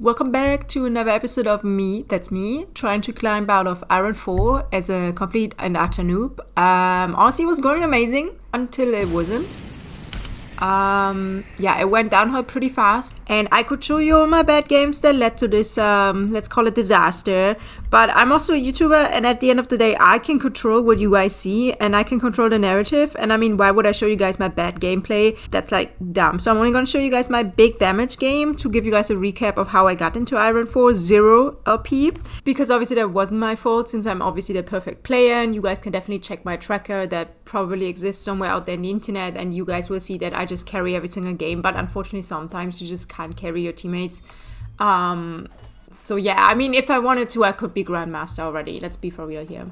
Welcome back to another episode of that's me, trying to climb out of Iron 4 as a complete and utter noob. Honestly, it was going amazing until it wasn't. It went downhill pretty fast, and I could show you all my bad games that led to this, let's call it disaster. But I'm also a YouTuber, and at the end of the day, I can control what you guys see, and I can control the narrative. And I mean, why would I show you guys my bad gameplay? That's like dumb. So I'm only gonna show you guys my big damage game to give you guys a recap of how I got into Iron 4 0 LP. Because obviously that wasn't my fault, since I'm obviously the perfect player, and you guys can definitely check my tracker that probably exists somewhere out there in the internet, and you guys will see that I just carry every single game. But unfortunately, sometimes you just can't carry your teammates. So yeah, I mean, if I wanted to, I could be Grandmaster already. Let's be for real here.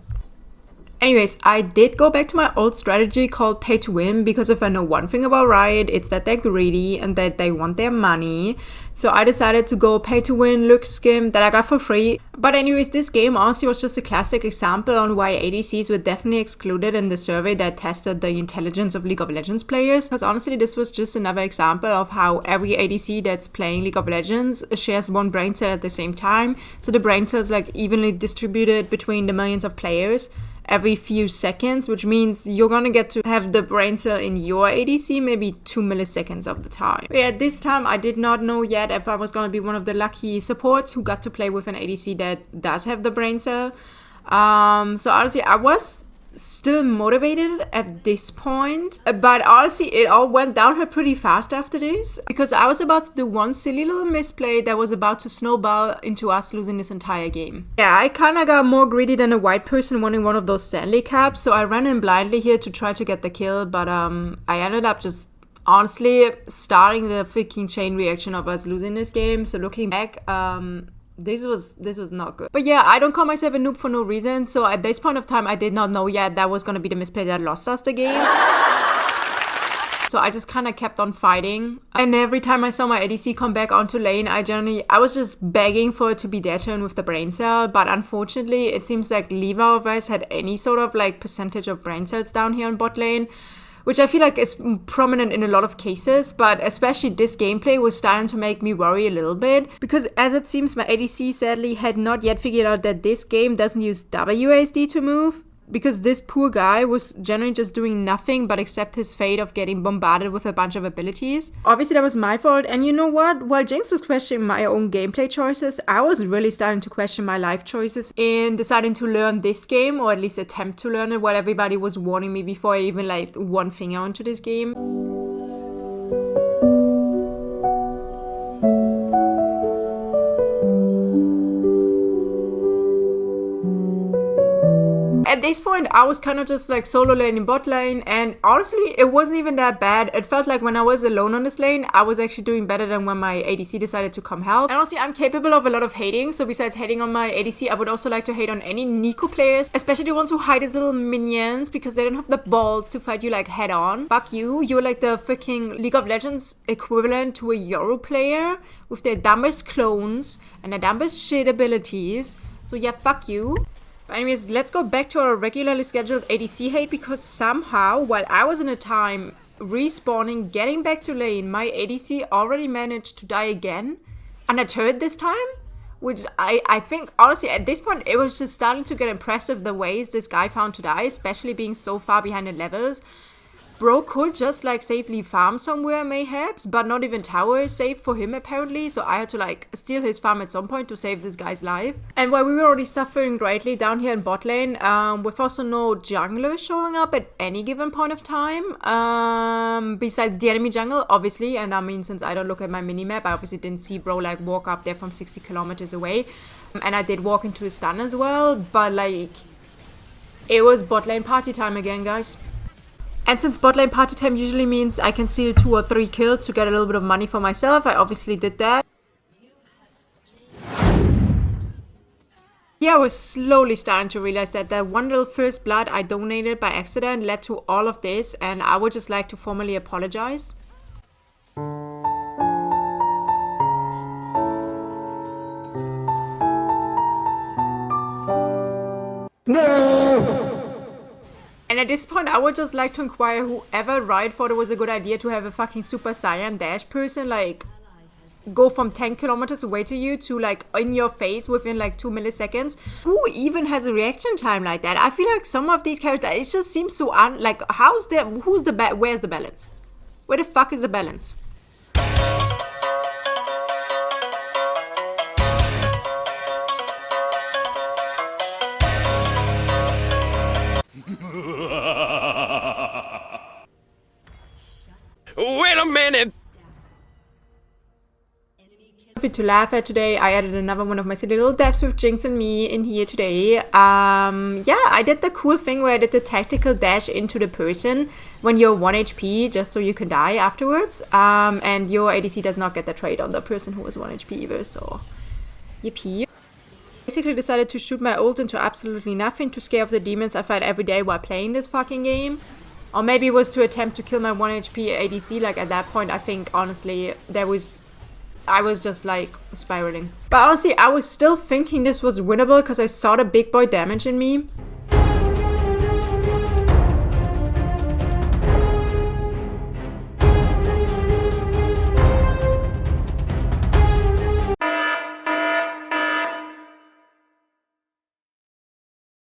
Anyways, I did go back to my old strategy called pay to win, because if I know one thing about Riot, it's that they're greedy and that they want their money. So I decided to go pay to win, look skim that I got for free. But anyways, this game honestly was just a classic example on why ADCs were definitely excluded in the survey that tested the intelligence of League of Legends players. Because honestly, this was just another example of how every ADC that's playing League of Legends shares one brain cell at the same time. So the brain cells like evenly distributed between the millions of players every few seconds, which means you're gonna get to have the brain cell in your ADC maybe 2 milliseconds of the time. But yeah, this time I did not know yet if I was gonna be one of the lucky supports who got to play with an ADC that does have the brain cell. So honestly, I was still motivated at this point, but honestly it all went downhill pretty fast after this, because I was about to do one silly little misplay that was about to snowball into us losing this entire game. Yeah, I kinda got more greedy than a white person wanting one of those Stanley Cups, so I ran in blindly here to try to get the kill, but I ended up just honestly starting the freaking chain reaction of us losing this game. So looking back, this was not good. But yeah, I don't call myself a noob for no reason. So at this point of time, I did not know yet that was going to be the misplay that lost us the game. So I just kind of kept on fighting. And every time I saw my ADC come back onto lane, I was just begging for it to be their turn with the brain cell. But unfortunately, it seems like neither of us had any sort of like percentage of brain cells down here in bot lane, which I feel like is prominent in a lot of cases, but especially this gameplay was starting to make me worry a little bit, because as it seems my ADC sadly had not yet figured out that this game doesn't use WASD to move, because this poor guy was generally just doing nothing but accept his fate of getting bombarded with a bunch of abilities. Obviously that was my fault, and you know what? While Jinx was questioning my own gameplay choices, I was really starting to question my life choices in deciding to learn this game, or at least attempt to learn it, while everybody was warning me before I even like one finger onto this game. At this point, I was kind of just like solo laning bot lane, and honestly, it wasn't even that bad. It felt like when I was alone on this lane, I was actually doing better than when my ADC decided to come help. And honestly, I'm capable of a lot of hating, so besides hating on my ADC, I would also like to hate on any Nico players, especially the ones who hide as little minions because they don't have the balls to fight you like head on. Fuck you, you're like the freaking League of Legends equivalent to a Euro player with their dumbest clones and their dumbest shit abilities. So yeah, fuck you. But anyways, let's go back to our regularly scheduled ADC hate, because somehow, while I was in a time respawning, getting back to lane, my ADC already managed to die again, and a turret this time, which I think, honestly, at this point, it was just starting to get impressive the ways this guy found to die, especially being so far behind in levels. Bro could just like safely farm somewhere mayhaps, but not even tower is safe for him apparently, so I had to like steal his farm at some point to save this guy's life. And while we were already suffering greatly down here in bot lane, with also no jungler showing up at any given point of time, besides the enemy jungle, obviously, and I mean, since I don't look at my minimap, I obviously didn't see bro like walk up there from 60 kilometers away, and I did walk into a stun as well, but like, it was bot lane party time again, guys. And since bot lane party time usually means I can steal 2 or 3 kills to get a little bit of money for myself, I obviously did that. Yeah, I was slowly starting to realize that that one little first blood I donated by accident led to all of this, and I would just like to formally apologize. No! And at this point, I would just like to inquire whoever Riot thought it was a good idea to have a fucking Super Saiyan Dash person, like, go from 10 kilometers away to you to like in your face within like 2 milliseconds. Who even has a reaction time like that? I feel like some of these characters, it just seems so like, where's the balance? Where the fuck is the balance? Wait a minute! To laugh at today, I added another one of my silly little deaths with Jinx and me in here today. Yeah, I did the cool thing where I did the tactical dash into the person when you're 1 HP, just so you can die afterwards. And your ADC does not get the trade on the person who was 1 HP either, so yippee. Basically decided to shoot my ult into absolutely nothing to scare off the demons I fight every day while playing this fucking game. Or maybe it was to attempt to kill my 1 HP ADC. Like at that point, I think honestly I was just like spiraling. But honestly, I was still thinking this was winnable because I saw the big boy damage in me.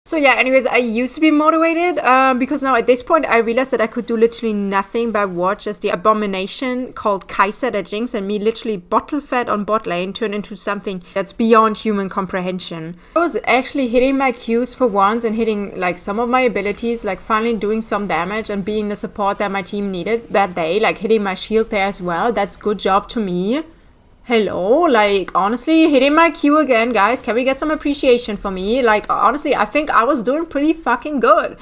So yeah, anyways, I used to be motivated because now at this point I realized that I could do literally nothing but watch as the abomination called Kai'Sa that Jinx and me literally bottle fed on bot lane turn into something that's beyond human comprehension. I was actually hitting my Qs for once and hitting like some of my abilities, like finally doing some damage and being the support that my team needed that day, like hitting my shield there as well. That's good job to me. Hello, like honestly, hitting my Q again, guys. Can we get some appreciation for me? Like honestly, I think I was doing pretty fucking good.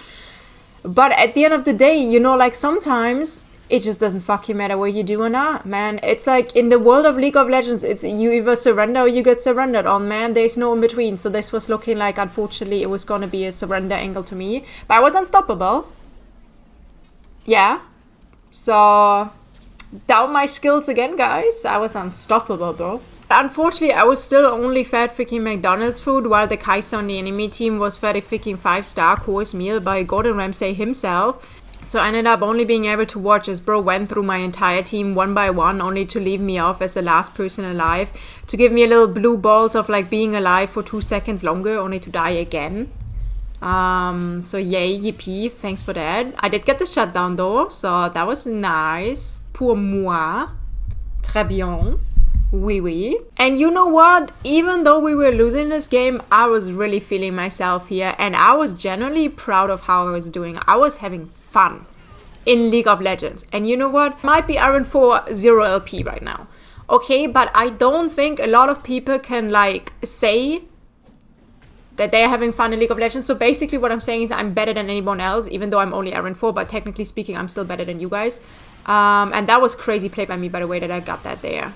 But at the end of the day, you know, like sometimes it just doesn't fucking matter what you do or not, man. It's like in the world of League of Legends, it's you either surrender or you get surrendered on, man. There's no in between. So this was looking like, unfortunately, it was going to be a surrender angle to me. But I was unstoppable. Yeah. So doubt my skills again, guys. I was unstoppable, bro. Unfortunately, I was still only fed freaking McDonald's food while the Kai'Sa on the enemy team was fed a freaking 5-star course meal by Gordon Ramsay himself. So I ended up only being able to watch as bro went through my entire team one by one, only to leave me off as the last person alive, to give me a little blue balls of like being alive for 2 seconds longer, only to die again. So yay, yippee, thanks for that. I did get the shutdown though, so that was nice. Pour moi. Très bien. Oui, oui. And you know what? Even though we were losing this game, I was really feeling myself here. And I was genuinely proud of how I was doing. I was having fun in League of Legends. And you know what? Might be Iron 4 0 LP right now. Okay, but I don't think a lot of people can like say that they're having fun in League of Legends. So basically what I'm saying is I'm better than anyone else, even though I'm only Iron 4, but technically speaking, I'm still better than you guys. And that was crazy play by me, by the way, that I got that there.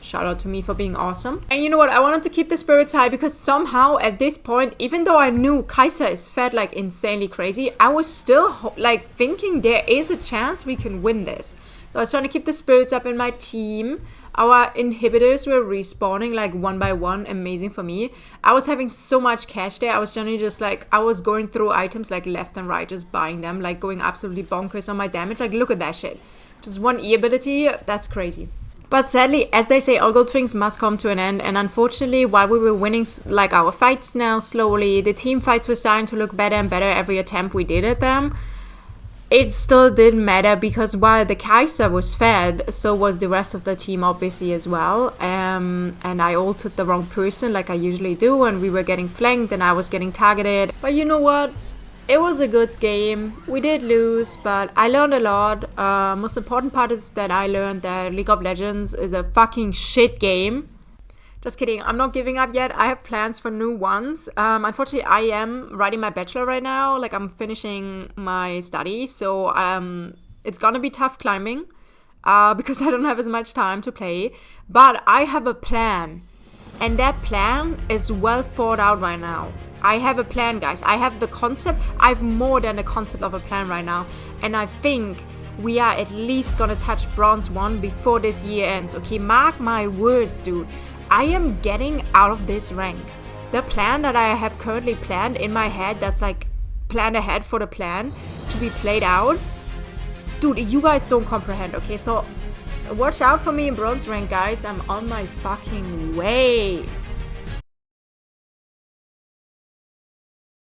Shout out to me for being awesome. And you know what? I wanted to keep the spirits high because somehow at this point, even though I knew Kai'Sa is fed like insanely crazy, I was still like thinking there is a chance we can win this. So I was trying to keep the spirits up in my team. Our inhibitors were respawning like one by one. Amazing for me. I was having so much cash there. I was generally just like, I was going through items like left and right, just buying them, like going absolutely bonkers on my damage. Like, look at that shit. Just one E ability. That's crazy. But sadly, as they say, all good things must come to an end. And unfortunately, while we were winning like our fights now slowly, the team fights were starting to look better and better every attempt we did at them. It still didn't matter because while the Kai'Sa was fed, so was the rest of the team obviously as well. And I ulted the wrong person like I usually do, and we were getting flanked and I was getting targeted. But you know what? It was a good game. We did lose, but I learned a lot. Most important part is that I learned that League of Legends is a fucking shit game. Just kidding, I'm not giving up yet. I have plans for new ones. Unfortunately, I am writing my bachelor right now. Like, I'm finishing my study. So it's gonna be tough climbing because I don't have as much time to play. But I have a plan. And that plan is well thought out right now. I have a plan, guys. I have the concept. I have more than the concept of a plan right now. And I think we are at least gonna touch bronze 1 before this year ends. Okay, mark my words, dude. I am getting out of this rank. The plan that I have currently planned in my head, that's like planned ahead for the plan to be played out. Dude, you guys don't comprehend, okay? So Watch out for me in bronze rank, guys. I'm on my fucking way.